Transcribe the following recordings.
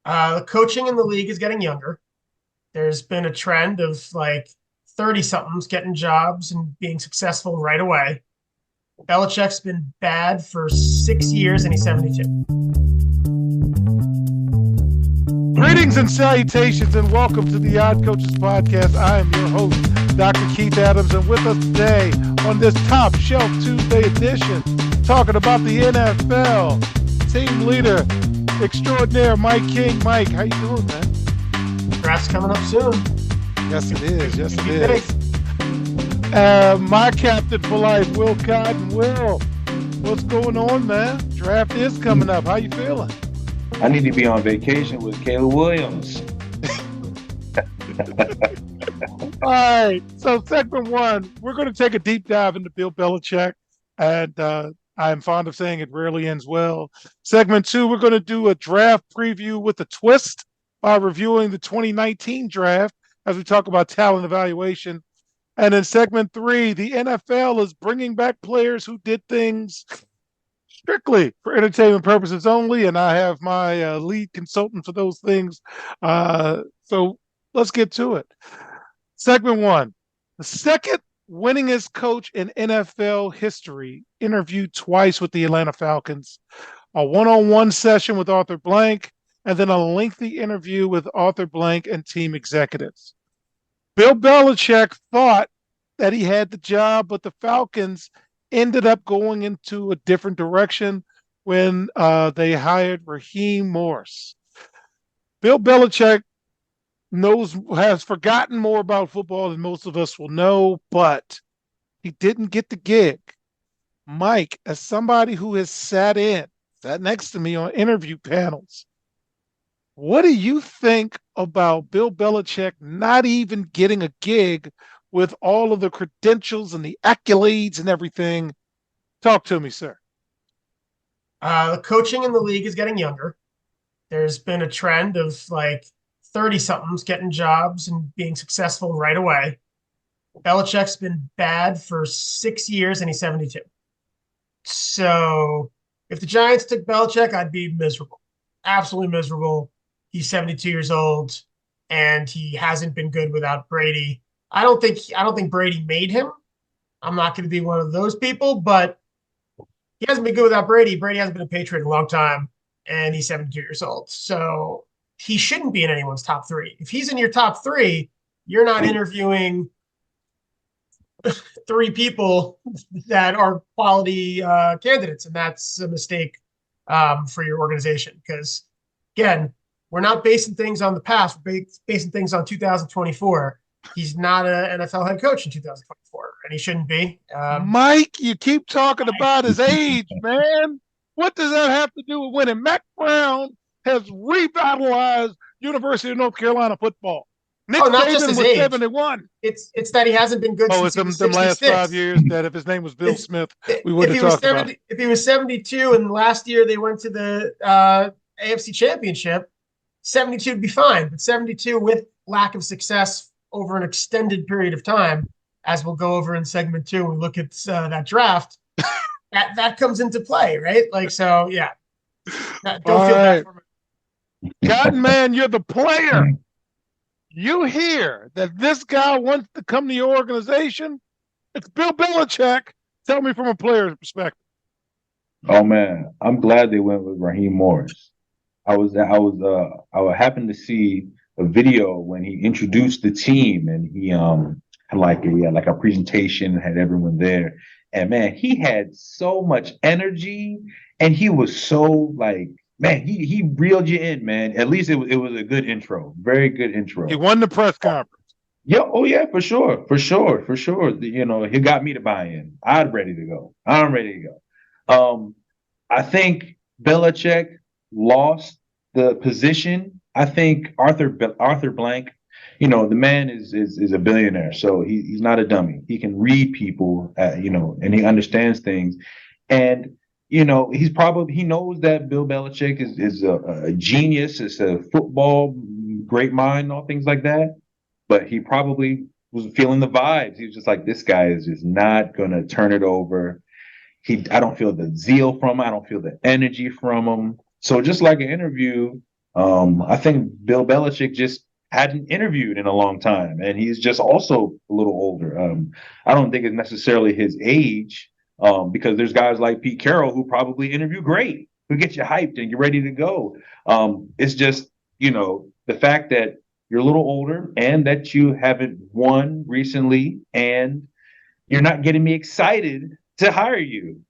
The coaching in the league is getting younger. There's been a trend of like 30 somethings getting jobs and being successful right away. Belichick's been bad for 6 years and he's 72. Greetings and salutations, and welcome to the Odd Coaches Podcast. I am your host, Dr. Keith Adams, and with us today on this Top Shelf Tuesday edition, talking about the NFL, team leader extraordinaire, Mike King. Mike, how you doing, man? Draft's coming up soon. Yes, it is. Yes, it is. My captain for life, Will Cotton. Will, what's going on, man? Draft is coming up. How you feeling? I need to be on vacation with Caleb Williams. All right. So segment one, we're going to take a deep dive into Bill Belichick, and I'm fond of saying it rarely ends well. Segment two, we're going to do a draft preview with a twist by reviewing the 2019 draft as we talk about talent evaluation. And in segment three, the NFL is bringing back players who did things strictly for entertainment purposes only, and I have my lead consultant for those things. So let's get to it. Segment one, the second winningest coach in NFL history interviewed twice with the Atlanta Falcons, a one-on-one session with Arthur Blank, and then a lengthy interview with Arthur Blank and team executives. Bill Belichick thought that he had the job, but the Falcons ended up going into a different direction when they hired Raheem Morris. Bill Belichick has forgotten more about football than most of us will know, but he didn't get the gig. Mike, as somebody who has sat next to me on interview panels, what do you think about Bill Belichick not even getting a gig with all of the credentials and the accolades and everything? Talk to me, sir. The coaching in the league is getting younger. There's been a trend of like 30 somethings getting jobs and being successful right away. Belichick's been bad for 6 years and he's 72. So if the Giants took Belichick, I'd be miserable, absolutely miserable. He's 72 years old and he hasn't been good without Brady. I don't think Brady made him. I'm not going to be one of those people, but he hasn't been good without Brady. Brady hasn't been a Patriot in a long time, and he's 72 years old. So he shouldn't be in anyone's top three. If he's in your top three, you're not interviewing three people that are quality candidates, and that's a mistake for your organization. Because, again, we're not basing things on the past. We're basing things on 2024. He's not an NFL head coach in 2024, and he shouldn't be. Mike, you keep talking about his age, man. What does that have to do with winning? Mac Brown has revitalized University of North Carolina football. Nick not just Saban his was age. 71. It's that he hasn't been good since it's them last 5 years that if his name was Bill Smith, we wouldn't have talked about it. If he was 72 and last year they went to the AFC Championship, 72 would be fine. But 72 with lack of success over an extended period of time, as we'll go over in segment two, we look at that draft, that comes into play, right? Like, so, yeah. Don't feel bad for me. God, man, you're the player. You hear that this guy wants to come to your organization? It's Bill Belichick. Tell me from a player's perspective. Oh man, I'm glad they went with Raheem Morris. I happened to see a video when he introduced the team, and he had like a presentation, had everyone there, and man, he had so much energy, and he was so like, man, he reeled you in, man. At least it was a good intro, very good intro. He won the press conference. Yeah, oh yeah, for sure. He got me to buy in. I'm ready to go. I think Belichick lost the position. I think Arthur Blank, the man is a billionaire, so he's not a dummy. He can read people, and he understands things, and he knows that Bill Belichick is a genius, is a football great mind, all things like that. But he probably was feeling the vibes. He was just like, this guy is just not gonna turn it over. I don't feel the zeal from him. I don't feel the energy from him. So just like an interview, I think Bill Belichick just hadn't interviewed in a long time, and he's just also a little older. I don't think it's necessarily his age, because there's guys like Pete Carroll who probably interview great, who get you hyped and you're ready to go. It's just, the fact that you're a little older and that you haven't won recently and you're not getting me excited to hire you.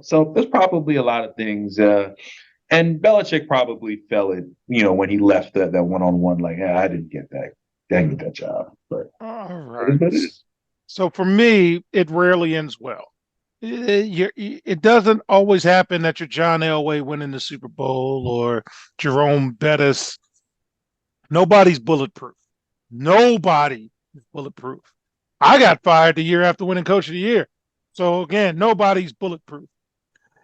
So there's probably a lot of things. And Belichick probably felt it, when he left that one-on-one, like, hey, I didn't get that. Didn't get that job. But All it is right. what it is. So for me, it rarely ends well. It doesn't always happen that you're John Elway winning the Super Bowl or Jerome Bettis. Nobody's bulletproof. Nobody is bulletproof. I got fired the year after winning Coach of the Year. So again, nobody's bulletproof.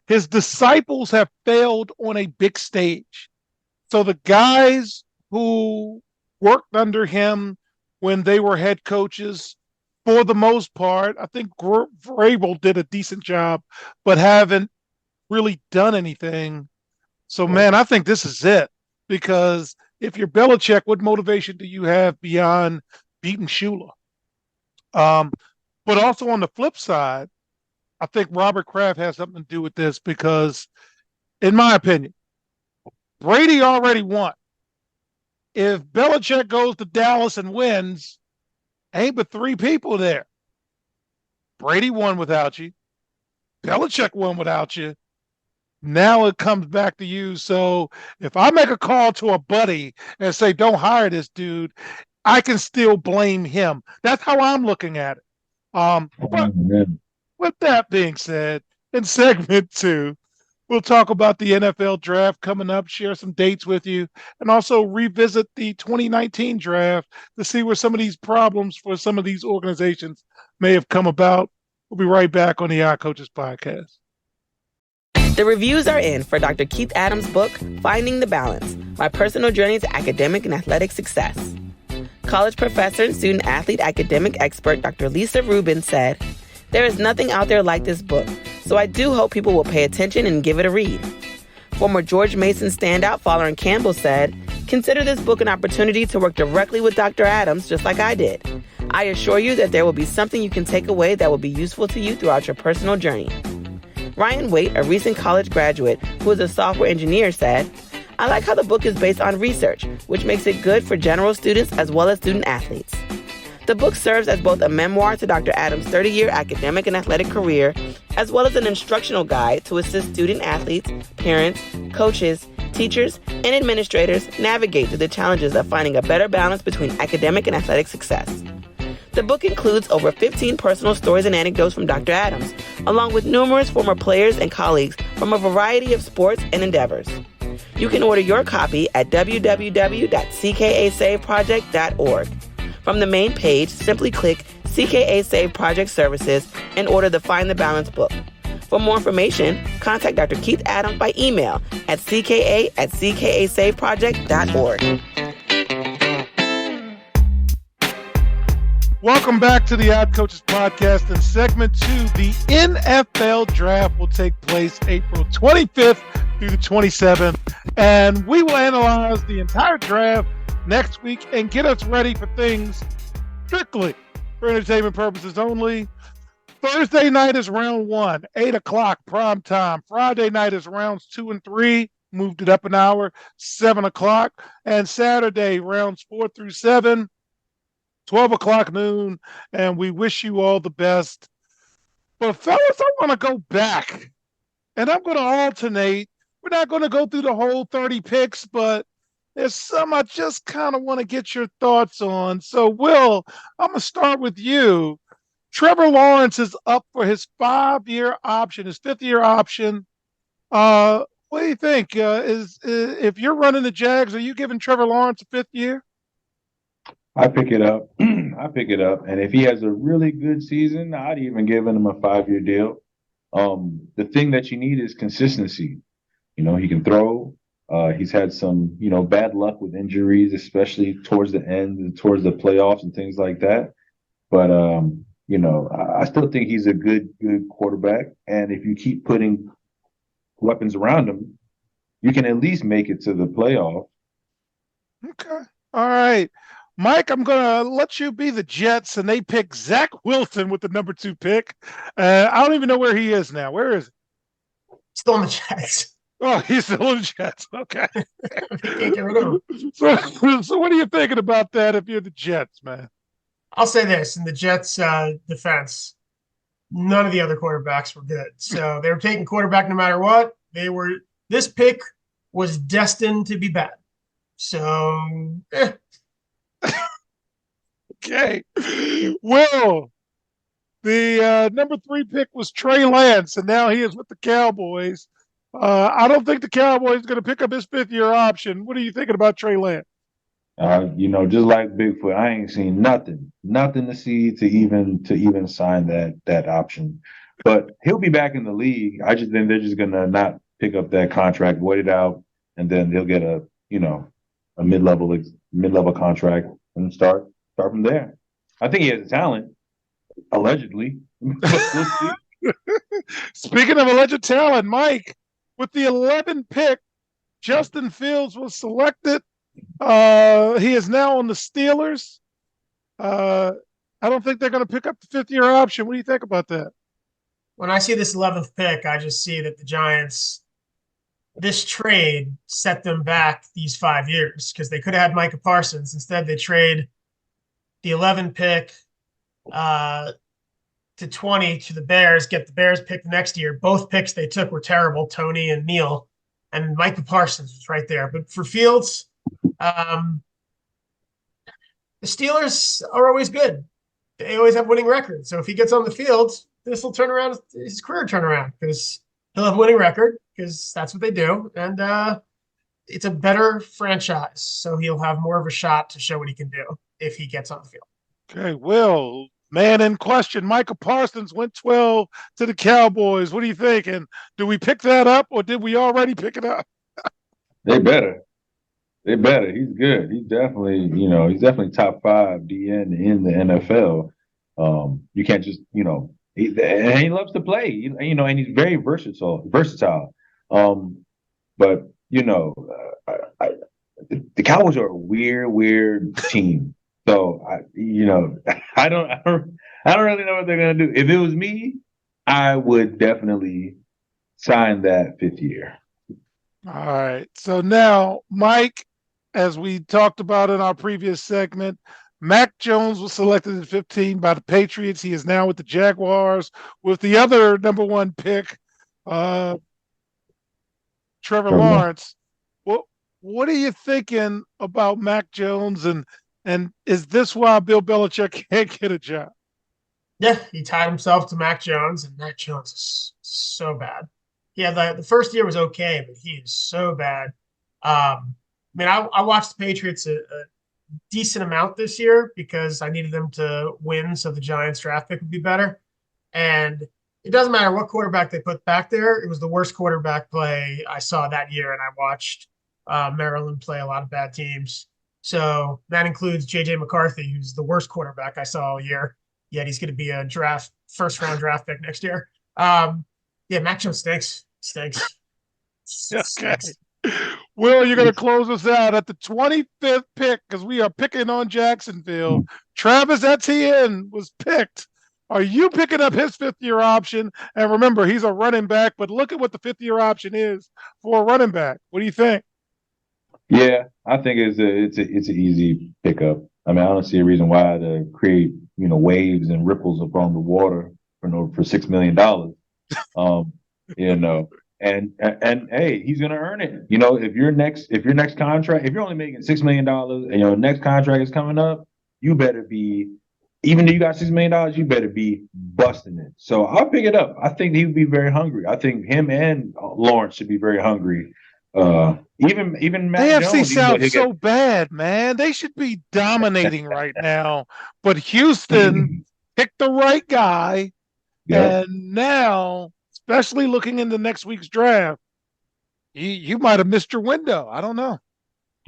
His disciples have failed on a big stage. So the guys who worked under him when they were head coaches, for the most part, I think Vrabel did a decent job, but haven't really done anything. So, man, I think this is it. Because if you're Belichick, what motivation do you have beyond beating Shula? Um, but also on the flip side, I think Robert Kraft has something to do with this because, in my opinion, Brady already won. If Belichick goes to Dallas and wins, ain't but three people there. Brady won without you. Belichick won without you. Now it comes back to you. So if I make a call to a buddy and say, don't hire this dude, I can still blame him. That's how I'm looking at it. But with that being said, in segment two, we'll talk about the NFL draft coming up, share some dates with you, and also revisit the 2019 draft to see where some of these problems for some of these organizations may have come about. We'll be right back on the Our Coaches Podcast. The reviews are in for Dr. Keith Adams' book, Finding the Balance, My Personal Journey to Academic and Athletic Success. College professor and student athlete academic expert Dr. Lisa Rubin said, "There is nothing out there like this book, so I do hope people will pay attention and give it a read." Former George Mason standout Folarin Campbell said, "Consider this book an opportunity to work directly with Dr. Adams just like I did. I assure you that there will be something you can take away that will be useful to you throughout your personal journey." Ryan Waite, a recent college graduate who is a software engineer, said, "I like how the book is based on research, which makes it good for general students as well as student athletes." The book serves as both a memoir to Dr. Adams' 30-year academic and athletic career, as well as an instructional guide to assist student athletes, parents, coaches, teachers, and administrators navigate through the challenges of finding a better balance between academic and athletic success. The book includes over 15 personal stories and anecdotes from Dr. Adams, along with numerous former players and colleagues from a variety of sports and endeavors. You can order your copy at www.ckasaveproject.org. From the main page, simply click CKA Save Project Services and order the Find the Balance book. For more information, contact Dr. Keith Adams by email at cka@ckasaveproject.org. Welcome back to the Odd Coaches Podcast. In segment two, the NFL draft will take place April 25th through the 27th, and we will analyze the entire draft next week and get us ready for things strictly for entertainment purposes only. Thursday night is round one, 8 o'clock prime time. Friday night is rounds 2 and 3, moved it up an hour, 7 o'clock. And Saturday, rounds 4 through 7, 12 o'clock noon. And we wish you all the best. But fellas, I want to go back. And I'm going to alternate. We're not going to go through the whole 30 picks, but there's some I just kind of want to get your thoughts on. So, Will, I'm going to start with you. Trevor Lawrence is up for his 5-year option, his 5th-year option. What do you think? If you're running the Jags, are you giving Trevor Lawrence a 5th year? I pick it up. I pick it up. And if he has a really good season, I'd even give him a 5-year deal. The thing that you need is consistency. He can throw. He's had some, bad luck with injuries, especially towards the end, towards the playoffs and things like that. But, I still think he's a good quarterback. And if you keep putting weapons around him, you can at least make it to the playoff. Okay. All right. Mike, I'm going to let you be the Jets, and they pick Zach Wilson with the number 2 pick. I don't even know where he is now. Where is he? Still on the Jets. Oh, he's still in the Jets. Okay. They can't get rid of him. So what are you thinking about that if you're the Jets, man? I'll say this in the Jets' defense, none of the other quarterbacks were good. So they were taking quarterback no matter what. This pick was destined to be bad. So Okay. Will, the number 3 pick was Trey Lance, and now he is with the Cowboys. I don't think the Cowboys are going to pick up his 5th-year option. What are you thinking about Trey Lance? Just like Bigfoot, I ain't seen nothing to see to even sign that option. But he'll be back in the league. I just think they're just gonna not pick up that contract, wait it out, and then he'll get a mid-level contract and start from there. I think he has the talent, allegedly. But we'll see. Speaking of alleged talent, Mike, with the 11th pick, Justin Fields was selected. He is now on the Steelers. I don't think they're going to pick up the 5th-year option. What do you think about that? when I see this 11th pick, I just see that the Giants, this trade set them back these 5 years because they could have had Micah Parsons. Instead, they trade the 11th pick to 20 to the Bears, get the Bears pick the next year. Both picks they took were terrible, Tony and Neal, and Micah Parsons was right there. But for Fields, the Steelers are always good. They always have winning records. So if he gets on the field, this will turn around his career turnaround because he'll have a winning record because that's what they do. And it's a better franchise. So he'll have more of a shot to show what he can do if he gets on the field. Okay, Will, man in question, Micah Parsons went 12 to the Cowboys. What are you thinking? Do we pick that up or did we already pick it up? They better. They better. He's good. He's definitely top 5 DN in the NFL. You can't just, he loves to play, and he's very versatile. But the Cowboys are a weird team. So I don't really know what they're gonna do. If it was me, I would definitely sign that 5th year. All right. So now, Mike, as we talked about in our previous segment, Mac Jones was selected at 15 by the Patriots. He is now with the Jaguars with the other number 1 pick, Trevor Lawrence. What are you thinking about Mac Jones, and is this why Bill Belichick can't get a job? Yeah, he tied himself to Mac Jones, and Mac Jones is so bad. Yeah, the first year was okay, but he is so bad. I watched the Patriots a decent amount this year because I needed them to win so the Giants draft pick would be better. And it doesn't matter what quarterback they put back there. It was the worst quarterback play I saw that year, and I watched Maryland play a lot of bad teams. So that includes J.J. McCarthy, who's the worst quarterback I saw all year, yet he's going to be a first-round draft pick next year. Mac Jones stinks. Okay. Will, you're going to close us out at the 25th pick because we are picking on Jacksonville. Travis Etienne was picked. Are you picking up his 5th-year option? And remember, he's a running back, but look at what the 5th-year option is for a running back. What do you think? Yeah, I think it's an easy pickup. I mean, I don't see a reason why to create waves and ripples upon the water for $6 million. And hey, he's gonna earn it. If your next contract, if you're only making $6 million and your next contract is coming up, you better be, even though you got $6 million, you better be busting it. So I'll pick it up. I think he would be very hungry. I think him and Lawrence should be very hungry. Even Matt AFC Jones, sounds so bad, man. They should be dominating right now. But Houston picked the right guy, Yep. and now, especially looking into next week's draft, you might have missed your window. I don't know.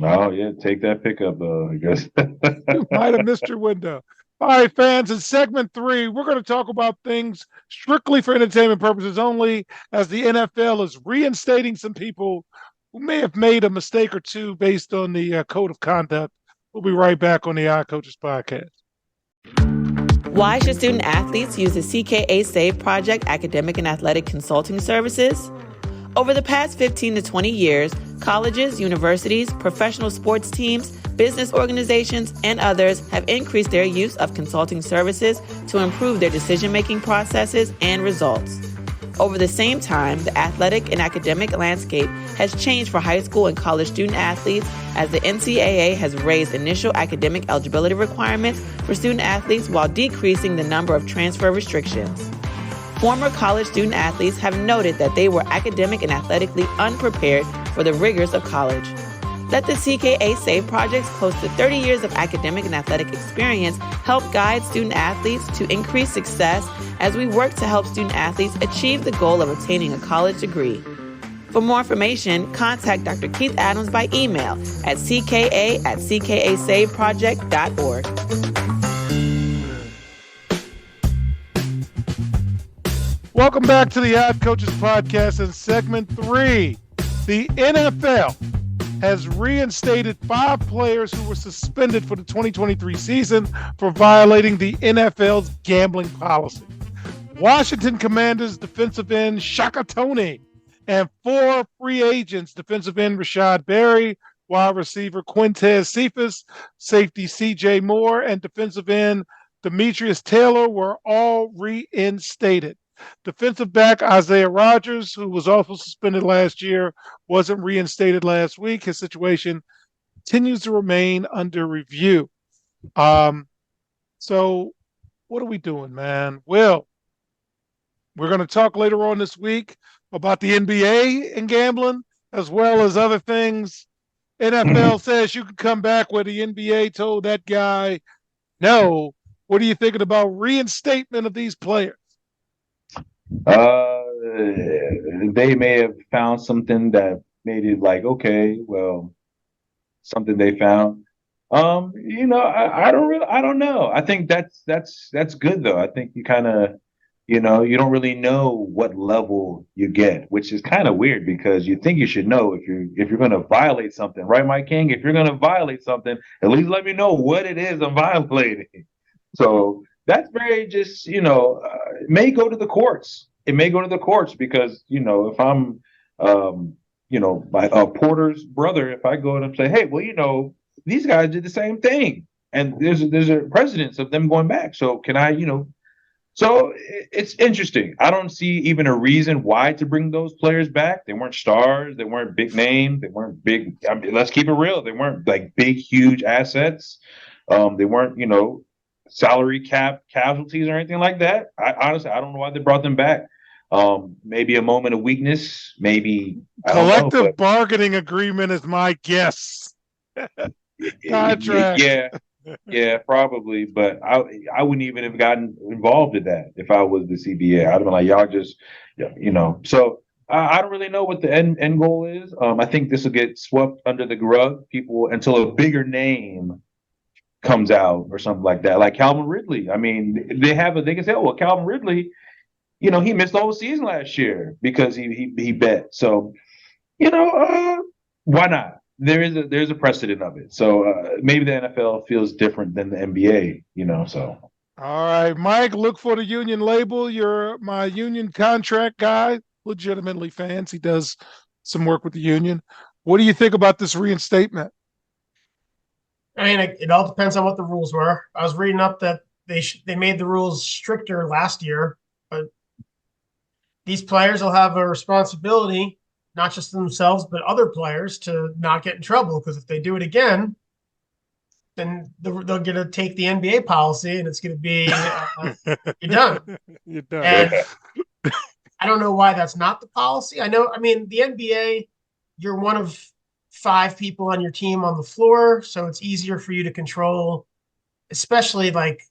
Oh yeah, take that pickup, I guess. You might have missed your window. All right, fans, in segment 3, we're going to talk about things strictly for entertainment purposes only as the NFL is reinstating some people who may have made a mistake or two based on the code of conduct. We'll be right back on the iCoaches podcast. Why should student athletes use the CKA SAVE Project academic and athletic consulting services? Over the past 15 to 20 years, colleges, universities, professional sports teams, business organizations, and others have increased their use of consulting services to improve their decision-making processes and results. Over the same time, the athletic and academic landscape has changed for high school and college student athletes as the NCAA has raised initial academic eligibility requirements for student athletes while decreasing the number of transfer restrictions. Former college student athletes have noted that they were academic and athletically unprepared for the rigors of college. Let the CKA SAVE Project's close to 30 years of academic and athletic experience help guide student athletes to increase success as we work to help student athletes achieve the goal of obtaining a college degree. For more information, contact Dr. Keith Adams by email at cka@ckasaveproject.org. Welcome back to the Odd Coaches podcast in segment 3. The NFL has reinstated 5 players who were suspended for the 2023 season for violating the NFL's gambling policy. Washington Commanders defensive end Shaka Toney and 4 free agents, defensive end Rashad Berry, wide receiver Quintez Cephas, safety CJ Moore, and defensive end Demetrius Taylor were all reinstated. Defensive back Isaiah Rodgers, who was also suspended last year, wasn't reinstated last week. His situation continues to remain under review. So what are we doing, man? Well, we're going to talk later on this week about the NBA and gambling, as well as other things. NFL says you can come back where the NBA told that guy no. What are you thinking about reinstatement of these players? They may have found something that made it like, okay, well, something they found. I don't know. I think that's good though. I think you kind of, you don't really know what level you get, which is kind of weird because you think you should know if you're going to violate something, right, Mike King? If you're going to violate something, at least let me know what it is I'm violating. So that's very just, it may go to the courts. It may go to the courts because, if I'm, my Porter's brother, if I go and say, hey, well, these guys did the same thing. And there's a precedence of them going back. So can I, so it's interesting. I don't see even a reason why to bring those players back. They weren't stars. They weren't big names. They weren't big. I mean, let's keep it real. They weren't like big, huge assets. They weren't, salary cap casualties or anything like that. I don't know why they brought them back. Maybe a moment of weakness, maybe collective bargaining agreement is my guess. Contract. Yeah, probably. But I wouldn't even have gotten involved in that if I was the CBA. I'd have been like, y'all just, So I don't really know what the end goal is. I think this will get swept under the rug. People until a bigger name comes out or something like that, like Calvin Ridley. I mean, they can say, oh, well, Calvin Ridley, he missed the whole season last year because he bet. So, why not? There's a precedent of it. So maybe the NFL feels different than the NBA, so. All right, Mike, look for the union label. You're my union contract guy, legitimately fans. He does some work with the union. What do you think about this reinstatement? I mean, it all depends on what the rules were. I was reading up that they made the rules stricter last year, but these players will have a responsibility, not just themselves, but other players to not get in trouble. Because if they do it again, then they're going to take the NBA policy and it's going to be, you're done. You're done. And I don't know why that's not the policy. The NBA, you're one of 5 people on your team on the floor, so it's easier for you to control, especially like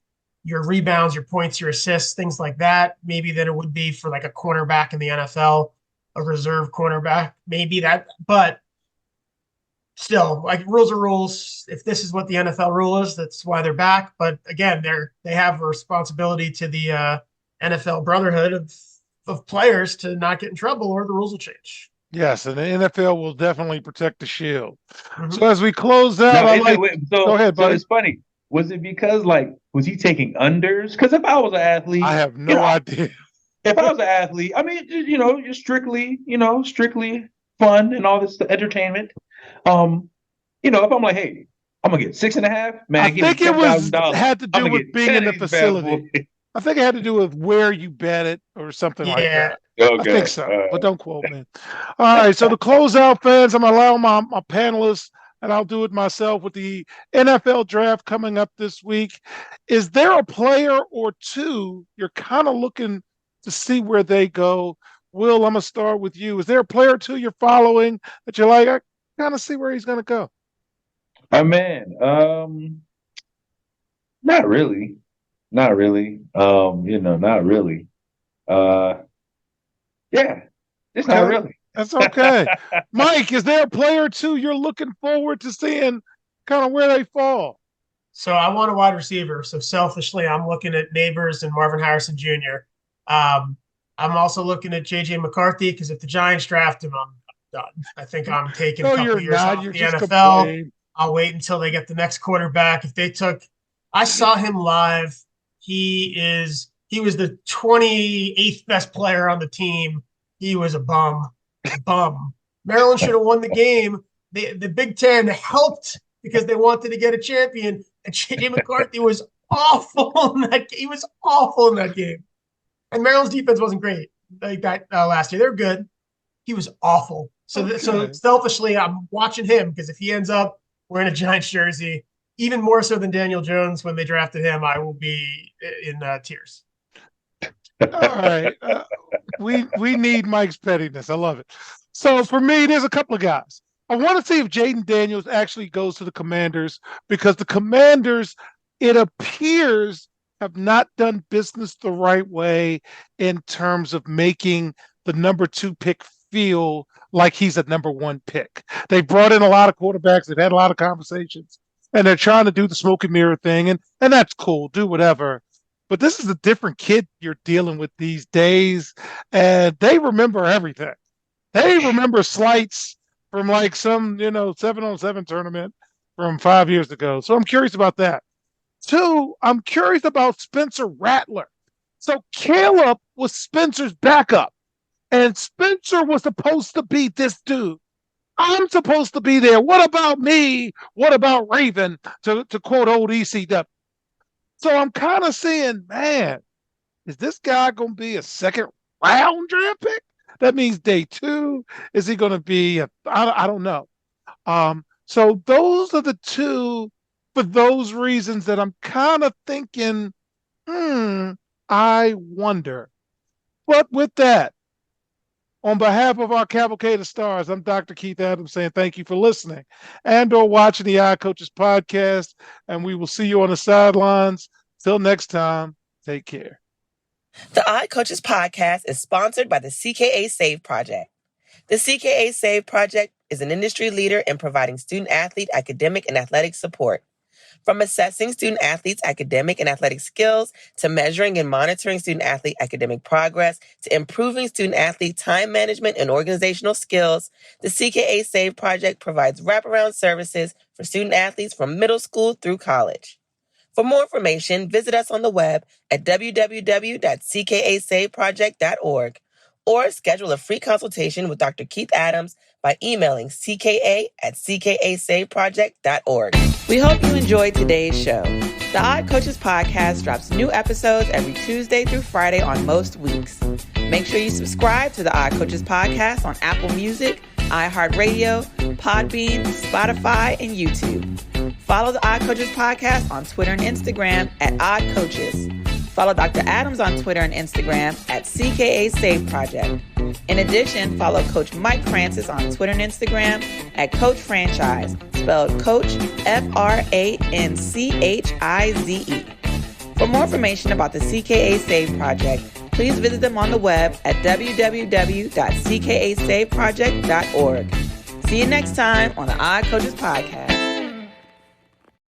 your rebounds, your points, your assists, things like that, maybe than it would be for like a cornerback in the NFL, a reserve cornerback, maybe that. But still, like, rules are rules. If this is what the NFL rule is, that's why they're back. But again, they have a responsibility to the NFL brotherhood of players to not get in trouble, or the rules will change. Yes, and the NFL will definitely protect the shield. Mhm. So as we close out, Now, is it wait, go ahead, so buddy. it's funny. Was it because was he taking unders? Because if I was an athlete, I have no idea. if I was an athlete, I mean, just strictly fun and all this entertainment. If I'm like, hey, I'm gonna get 6.5, man, I give me think it $10,000. had to do I'm gonna with get being 10 in the of these bad facility. boys. I think it had to do with where you bet it or something like Yeah. that. I think Okay. so, but don't quote me. All right, so to close out, fans, I'm allowing my panelists, and I'll do it myself with the NFL draft coming up this week. Is there a player or two you're kind of looking to see where they go? Will, I'm going to start with you. Is there a player or two you're following that you're like, I kind of see where he's going to go? Oh man, not really. Not really. Not really. Uh, yeah, it's not really. That's okay. Mike, is there a player or two you're looking forward to seeing kind of where they fall? So I want a wide receiver. So selfishly, I'm looking at Neighbors and Marvin Harrison Jr. I'm also looking at JJ McCarthy because if the Giants draft him, I'm done. I think I'm taking a No, couple you're of years not. off You're the just NFL. complaining. I'll wait until they get the next quarterback. I saw him live. He was the 28th best player on the team. He was a bum. Maryland should have won the game. The Big Ten helped because they wanted to get a champion. And JJ McCarthy was awful in that. He was awful in that game. And Maryland's defense wasn't great like that last year. They're good. He was awful. So selfishly, I'm watching him because if he ends up wearing a Giants jersey, even more so than Daniel Jones when they drafted him, I will be in tears. All right. We need Mike's pettiness. I love it. So for me, there's a couple of guys. I want to see if Jaden Daniels actually goes to the Commanders because the Commanders, it appears, have not done business the right way in terms of making the number 2 pick feel like he's a number 1 pick. They brought in a lot of quarterbacks. They've had a lot of conversations, and they're trying to do the smoke and mirror thing, and that's cool. Do whatever. But this is a different kid you're dealing with these days, and they remember everything. They remember slights from like some, 7-on-7 tournament from 5 years ago. So I'm curious about that. 2, I'm curious about Spencer Rattler. So Caleb was Spencer's backup, and Spencer was supposed to be this dude. I'm supposed to be there. What about me? What about Raven? To quote old ECW. So I'm kind of saying, man, is this guy going to be a second round draft pick? That means day 2. Is he going to be? I don't know. So those are the 2 for those reasons that I'm kind of thinking, I wonder. But with that, on behalf of our Cavalcade of Stars, I'm Dr. Keith Adams saying thank you for listening and or watching the Eye Coaches podcast, and we will see you on the sidelines. Till next time, take care. The Eye Coaches podcast is sponsored by the CKA Save Project. The CKA Save Project is an industry leader in providing student-athlete academic and athletic support. From assessing student-athletes' academic and athletic skills, to measuring and monitoring student-athlete academic progress, to improving student-athlete time management and organizational skills, the CKA Save Project provides wraparound services for student-athletes from middle school through college. For more information, visit us on the web at www.ckasaveproject.org or schedule a free consultation with Dr. Keith Adams by emailing cka@ckasaveproject.org. We hope you enjoyed today's show. The Odd Coaches podcast drops new episodes every Tuesday through Friday on most weeks. Make sure you subscribe to the Odd Coaches podcast on Apple Music, iHeartRadio, Podbean, Spotify, and YouTube. Follow the Odd Coaches podcast on Twitter and Instagram at Odd Coaches. Follow Dr. Adams on Twitter and Instagram at CKA Save Project. In addition, follow Coach Mike Francis on Twitter and Instagram at Coach Franchise, spelled Coach FRANCHIZE. For more information about the CKA Save Project, please visit them on the web at www.ckasaveproject.org. See you next time on the Odd Coaches podcast.